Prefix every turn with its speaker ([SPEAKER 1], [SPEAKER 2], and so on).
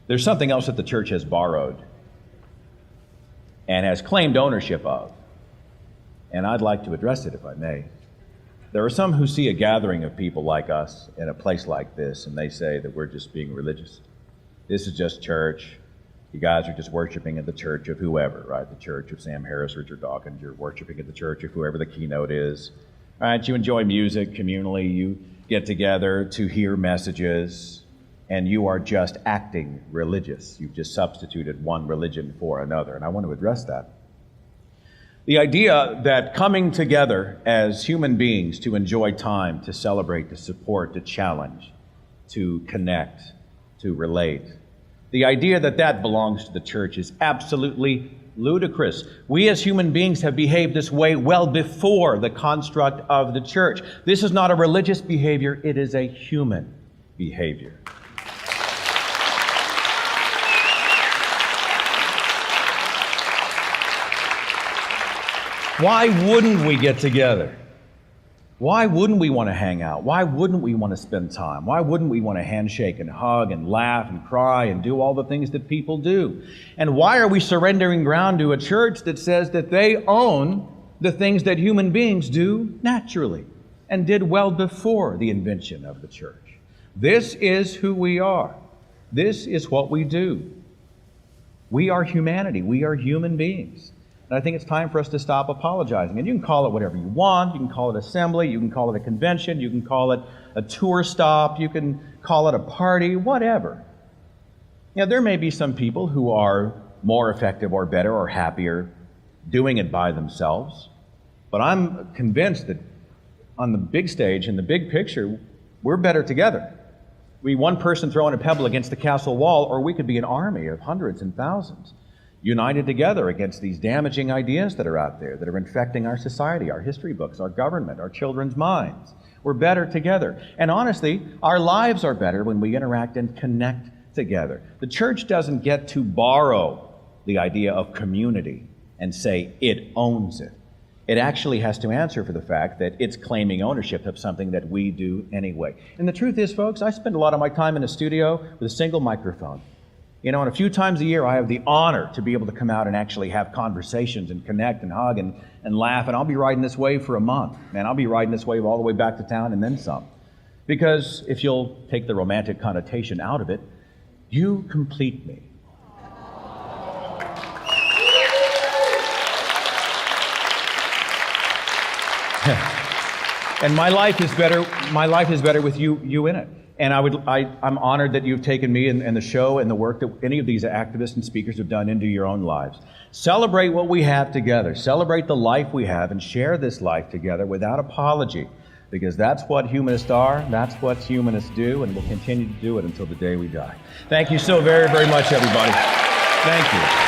[SPEAKER 1] There's something else that the church has borrowed and has claimed ownership of, and I'd like to address it if I may. There are some who see a gathering of people like us in a place like this, and they say that we're just being religious. This is just church. You guys are just worshiping at the church of whoever, right? The church of Sam Harris, Richard Dawkins. You're worshiping at the church of whoever the keynote is. Right? You enjoy music communally. You get together to hear messages, and you are just acting religious. You've just substituted one religion for another, and I want to address that. The idea that coming together as human beings to enjoy time, to celebrate, to support, to challenge, to connect, to relate, the idea that that belongs to the church is absolutely ludicrous. We as human beings have behaved this way well before the construct of the church. This is not a religious behavior, it is a human behavior. Why wouldn't we get together? Why wouldn't we want to hang out? Why wouldn't we want to spend time? Why wouldn't we want to handshake and hug and laugh and cry and do all the things that people do? And why are we surrendering ground to a church that says that they own the things that human beings do naturally and did well before the invention of the church? This is who we are. This is what we do. We are humanity. We are human beings. And I think it's time for us to stop apologizing. And you can call it whatever you want. You can call it assembly. You can call it a convention. You can call it a tour stop. You can call it a party, whatever. Now, there may be some people who are more effective or better or happier doing it by themselves. But I'm convinced that on the big stage, in the big picture, we're better together. We one person throwing a pebble against the castle wall, or we could be an army of hundreds and thousands, united together against these damaging ideas that are out there, that are infecting our society, our history books, our government, our children's minds. We're better together. And honestly, our lives are better when we interact and connect together. The church doesn't get to borrow the idea of community and say it owns it. It actually has to answer for the fact that it's claiming ownership of something that we do anyway. And the truth is, folks, I spend a lot of my time in a studio with a single microphone. You know, and a few times a year I have the honor to be able to come out and actually have conversations and connect and hug and laugh. And I'll be riding this wave for a month. Man, I'll be riding this wave all the way back to town and then some. Because if you'll take the romantic connotation out of it, you complete me. And my life is better with you in it. And I'm honored that you've taken me and the show and the work that any of these activists and speakers have done into your own lives. Celebrate what we have together. Celebrate the life we have and share this life together without apology. Because that's what humanists are, that's what humanists do, and we'll continue to do it until the day we die. Thank you so very, very much, everybody. Thank you.